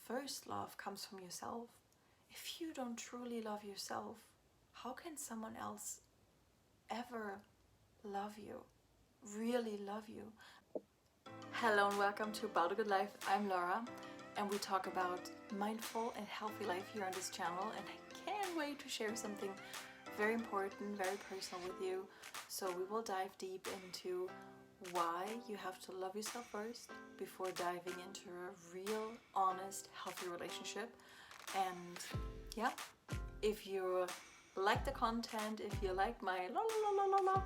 first love comes from yourself. If you don't truly love yourself, how can someone else ever love you, really love you? Hello and welcome to About a Good Life. I'm Laura and we talk about mindful and healthy life here on this channel, and I can't wait to share something very important, very personal with you. So we will dive deep into why you have to love yourself first before diving into a real, honest, healthy relationship. And yeah, if you like the content, if you like my la la la la la la,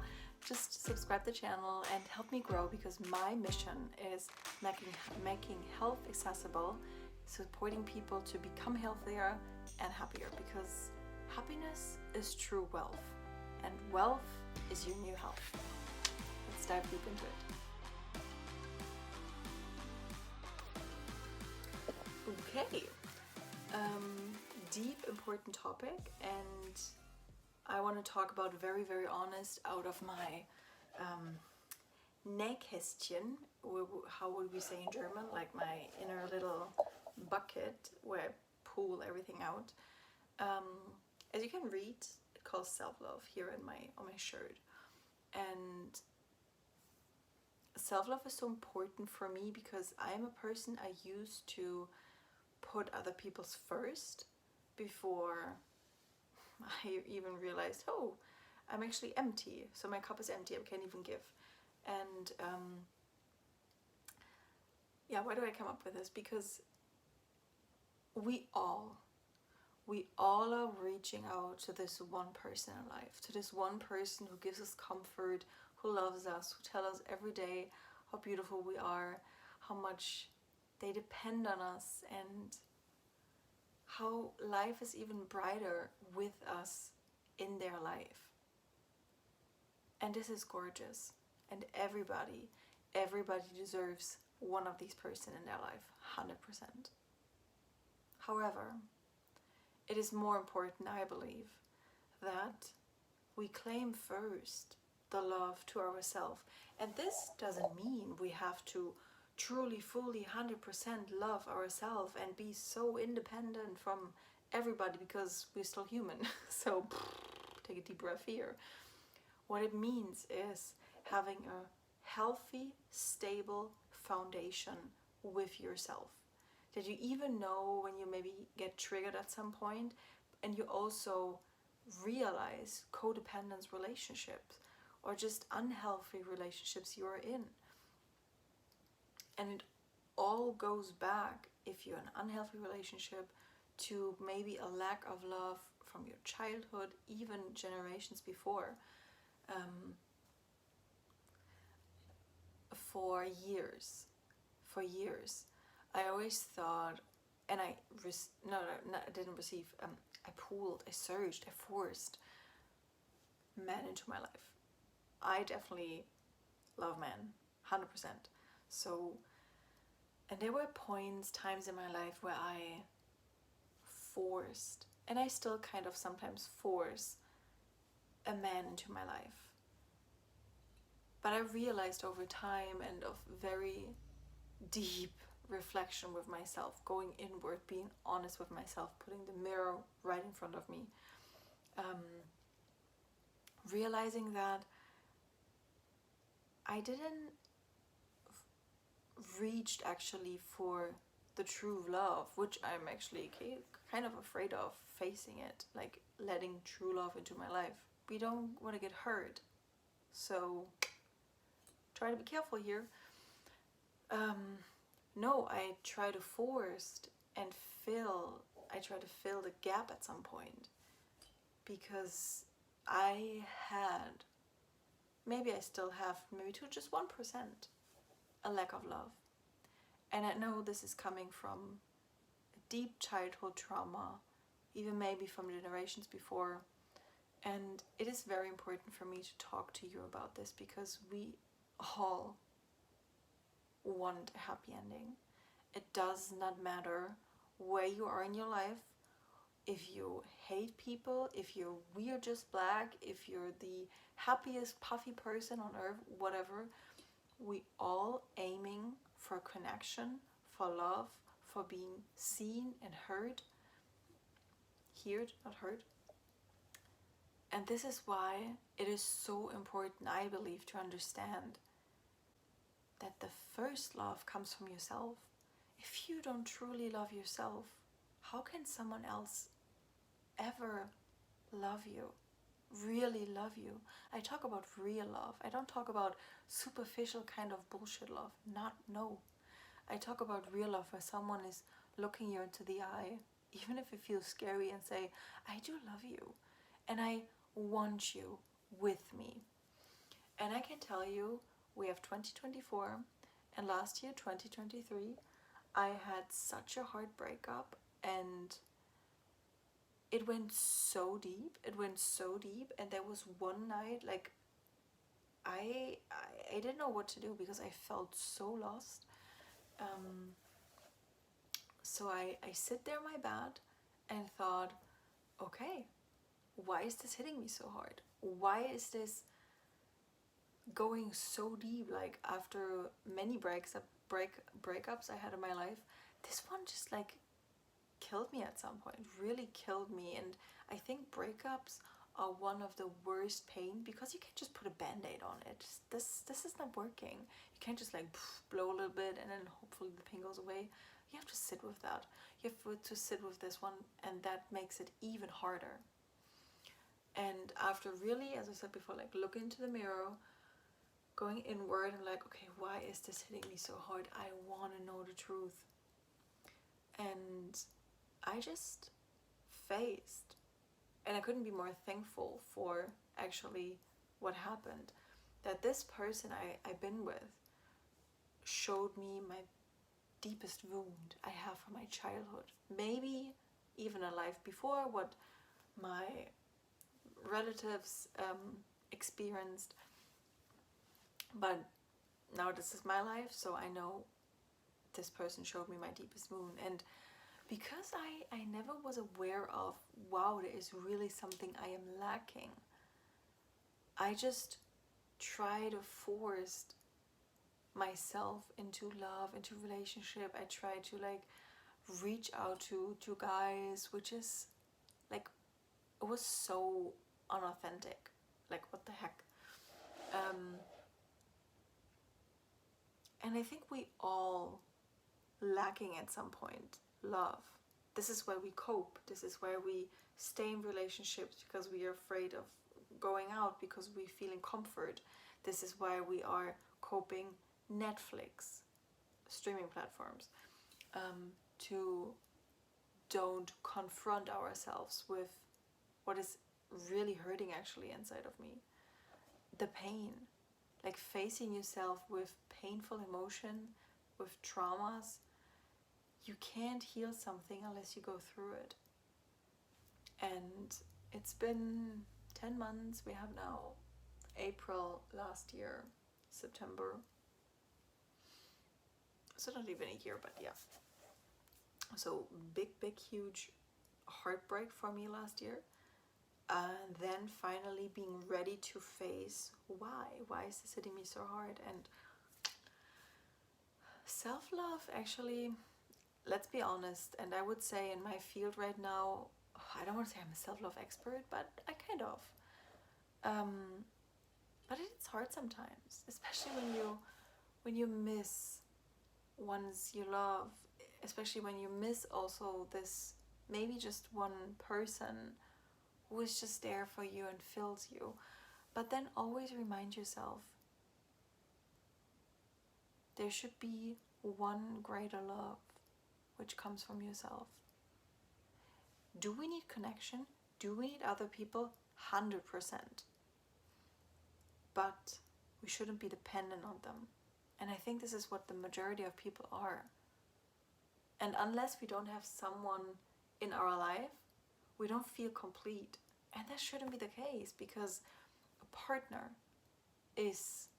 just subscribe the channel and help me grow, because my mission is making health accessible, supporting people to become healthier and happier, because happiness is true wealth and wealth is your new health. Let's dive deep into it. Okay, deep important topic, and I want to talk about very, very honest, out of my Nähkästchen, how would we say in German, like my inner little bucket where I pull everything out. As you can read, it calls self-love here on my shirt, and self-love is so important for me because I'm a person, I used to put other people's first before I even realized, oh, I'm actually empty, so my cup is empty, I can't even give. And yeah, why do I come up with this? Because we all are reaching out to this one person in life, to this one person who gives us comfort, who loves us, who tells us every day how beautiful we are, how much they depend on us, and how life is even brighter with us in their life. And this is gorgeous, and everybody deserves one of these persons in their life, 100%. However, it is more important, I believe, that we claim first the love to ourselves. And this doesn't mean we have to truly, fully, 100% love ourselves and be so independent from everybody, because we're still human. So take a deep breath here. What it means is having a healthy, stable foundation with yourself, that you even know when you maybe get triggered at some point, and you also realize codependence relationships or just unhealthy relationships you are in. And it all goes back, if you're in an unhealthy relationship, to maybe a lack of love from your childhood, even generations before. For years, I always thought, and I didn't receive, I pulled, I surged, I forced men into my life. I definitely love men, 100%. So, and there were times in my life where I forced, and I still kind of sometimes force, a man into my life. But I realized over time, and of very deep reflection with myself, going inward, being honest with myself, putting the mirror right in front of me, realizing that I didn't reach actually for the true love, which I'm actually kind of afraid of facing it, like letting true love into my life. We don't want to get hurt, so try to be careful here. No, I try to force and try to fill the gap at some point, because I had, maybe I still have, maybe to just 1%, a lack of love. And I know this is coming from a deep childhood trauma, even maybe from generations before. And it is very important for me to talk to you about this, because we all want a happy ending. It does not matter where you are in your life, if you hate people, if you're weird just black, if you're the happiest puffy person on earth, whatever. We all aiming for connection, for love, for being seen and heard. Heard, not heard. And this is why it is so important, I believe, to understand that the first love comes from yourself. If you don't truly love yourself, how can someone else ever love you? Really love you? I talk about real love. I don't talk about superficial kind of bullshit love. No. I talk about real love where someone is looking you into the eye, even if it feels scary, and say, I do love you. And I want you with me. And I can tell you, we have 2024, and last year, 2023, I had such a hard breakup, and it went so deep. And there was one night, like, I didn't know what to do because I felt so lost. So I sit there in my bed and thought, okay, why is this hitting me so hard? Why is this going so deep? Like, after many breakups I had in my life, this one just like killed me at some point, really killed me. And I think breakups are one of the worst pain because you can't just put a band-aid on it. This is not working. You can't just like blow a little bit and then hopefully the pain goes away. You have to sit with that. You have to sit with this one, and that makes it even harder. And after really, as I said before, like look into the mirror, going inward and like, okay, why is this hitting me so hard? I want to know the truth. And I just faced, and I couldn't be more thankful for actually what happened, that this person I've been with showed me my deepest wound I have from my childhood, maybe even a life before, what my relatives experienced, but now this is my life, so I know this person showed me my deepest wound. And because I never was aware of, wow, there is really something I am lacking, I just try to force myself into love, into relationship. I try to like reach out to guys, which is like, it was so unauthentic. Like, what the heck? And I think we all lacking at some point love. This is where we cope. This is where we stay in relationships because we are afraid of going out, because we feel in comfort. This is why we are coping Netflix, streaming platforms, to don't confront ourselves with what is really hurting actually inside of me. The pain, like facing yourself with painful emotion, with traumas. You can't heal something unless you go through it. And it's been 10 months. We have now April last year, September. So not even a year, but yeah. So big, huge heartbreak for me last year. And then finally being ready to face why is this hitting me so hard. And self-love, actually, let's be honest, and I would say in my field right now, I don't want to say I'm a self-love expert, but I kind of. But it's hard sometimes, especially when you miss ones you love, especially when you miss also this maybe just one person who is just there for you and fills you. But then always remind yourself, there should be one greater love which comes from yourself. Do we need connection? Do we need other people? 100%. But we shouldn't be dependent on them. And I think this is what the majority of people are. And unless we don't have someone in our life, we don't feel complete. And that shouldn't be the case, because a partner is,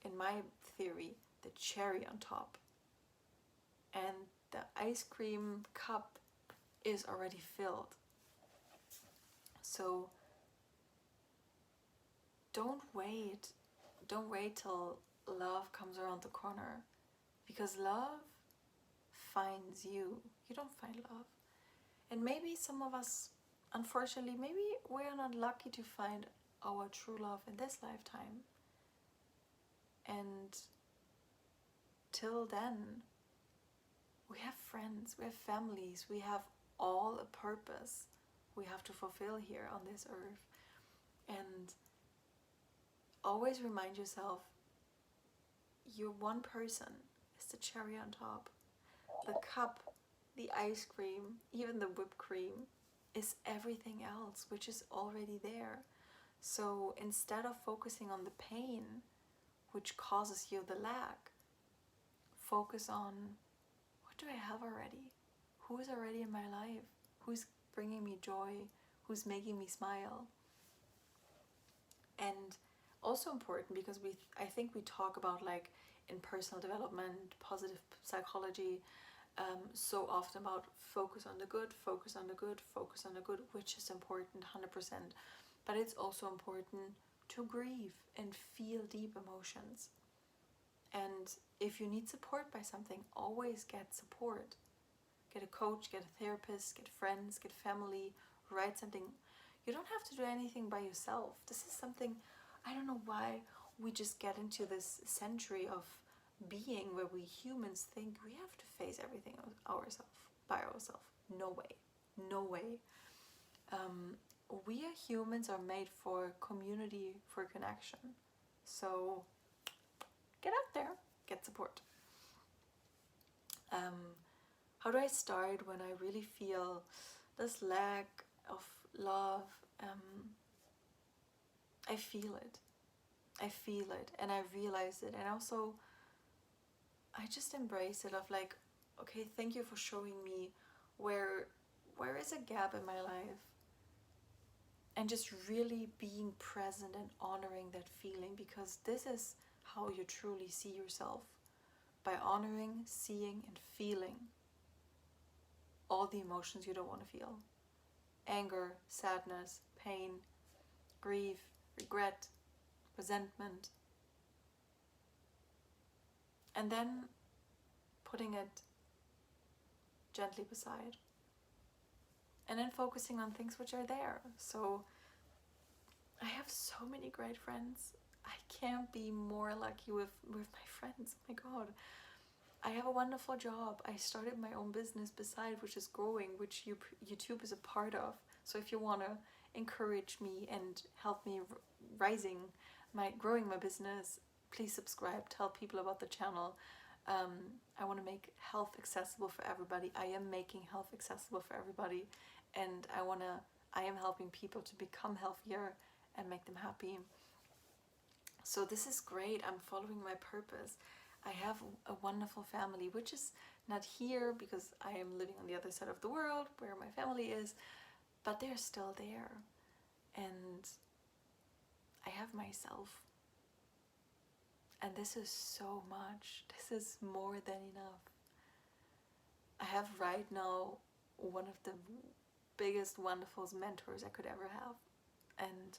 in my theory, the cherry on top. And the ice cream cup is already filled. So don't wait till love comes around the corner, because love finds you. You don't find love. And maybe some of us, unfortunately, maybe we're not lucky to find our true love in this lifetime. And till then, we have friends, we have families, we have all a purpose we have to fulfill here on this earth. And always remind yourself, you're one person, is the cherry on top. The cup, the ice cream, even the whipped cream is everything else, which is already there. So instead of focusing on the pain, which causes you the lack, focus on, what do I have already? Who is already in my life? Who's bringing me joy? Who's making me smile? And also important, because I think we talk about, like, in personal development, positive psychology, so often about focus on the good, focus on the good, focus on the good, which is important, 100%. But it's also important to grieve and feel deep emotions. And if you need support by something, always get support. Get a coach, get a therapist, get friends, get family, write something. You don't have to do anything by yourself. This is something, I don't know why we just get into this century of being where we humans think we have to face everything by ourselves. No way. No way. We humans are made for community, for connection. So get out there, get support. How do I start when I really feel this lack of love? I feel it. I feel it and I realize it. And also, I just embrace it of, like, okay, thank you for showing me where is a gap in my life. And just really being present and honoring that feeling, because this is how you truly see yourself. By honoring, seeing, and feeling all the emotions you don't want to feel. Anger, sadness, pain, grief, regret, resentment. And then putting it gently beside. And then focusing on things which are there. So I have so many great friends. I can't be more lucky with my friends. Oh my God. I have a wonderful job. I started my own business beside, which is growing, which YouTube is a part of. So if you want to encourage me and help me growing my business, please subscribe, tell people about the channel. I want to make health accessible for everybody. I am making health accessible for everybody, and I am helping people to become healthier and make them happy. So this is great. I'm following my purpose. I have a wonderful family, which is not here because I am living on the other side of the world where my family is, but they're still there. And I have myself. And this is so much. This is more than enough. I have right now one of the biggest, wonderful mentors I could ever have. And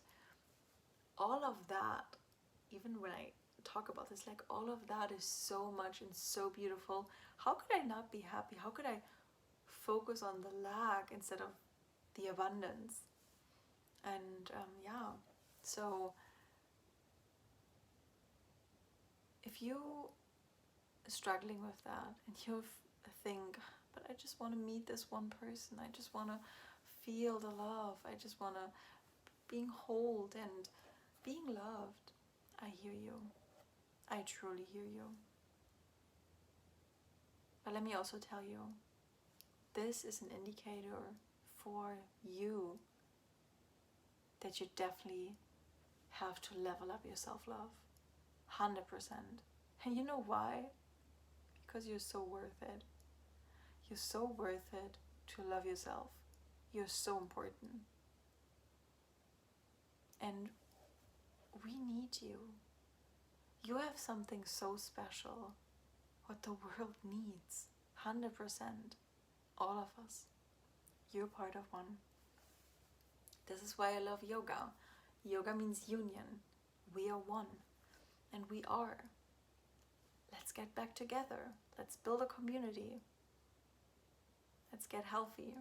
all of that, even when I talk about this, like, all of that is so much and so beautiful. How could I not be happy? How could I focus on the lack instead of the abundance? And yeah, so if you are struggling with that and you think, but I just want to meet this one person, I just want to feel the love, I just want to being held and being loved, I hear you. I truly hear you. But let me also tell you, this is an indicator for you that you definitely have to level up your self-love. 100%. And you know why? Because you're so worth it. You're so worth it to love yourself. You're so important. And we need you. You have something so special, what the world needs. 100%. All of us. You're part of one. This is why I love yoga. Yoga means union. We are one. And we are. Let's get back together. Let's build a community. Let's get healthy.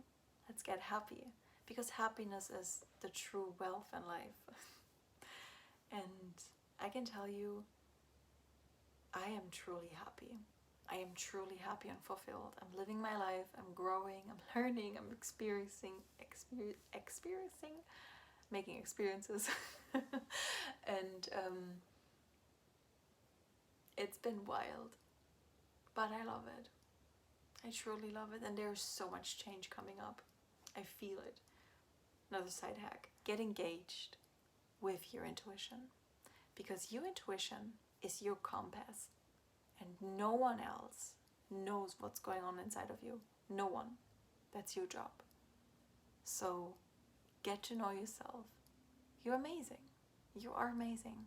Let's get happy. Because happiness is the true wealth in life. And I can tell you, I am truly happy. I am truly happy and fulfilled. I'm living my life. I'm growing. I'm learning. I'm experiencing, making experiences. And it's been wild, but I love it. I truly love it. And there's so much change coming up. I feel it. Another side hack: get engaged with your intuition, because your intuition is your compass, and no one else knows what's going on inside of you. No one. That's your job. So get to know yourself. You're amazing. You are amazing.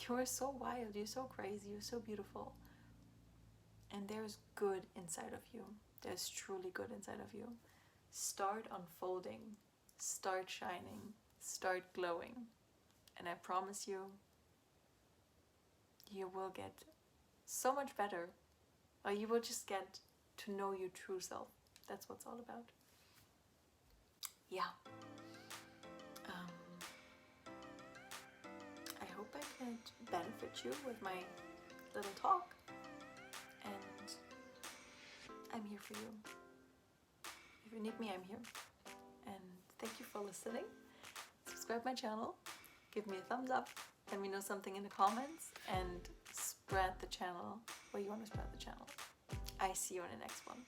You are so wild. You're so crazy. You're so beautiful. And there's good inside of you. There's truly good inside of you. Start unfolding. Start shining. Start glowing. And I promise you, you will get so much better. Or you will just get to know your true self. That's what it's all about. Yeah. I hope I could benefit you with my little talk. And I'm here for you. If you need me, I'm here. And thank you for listening. Subscribe my channel. Give me a thumbs up. Let me know something in the comments. And spread the channel where you want to spread the channel. I see you in the next one.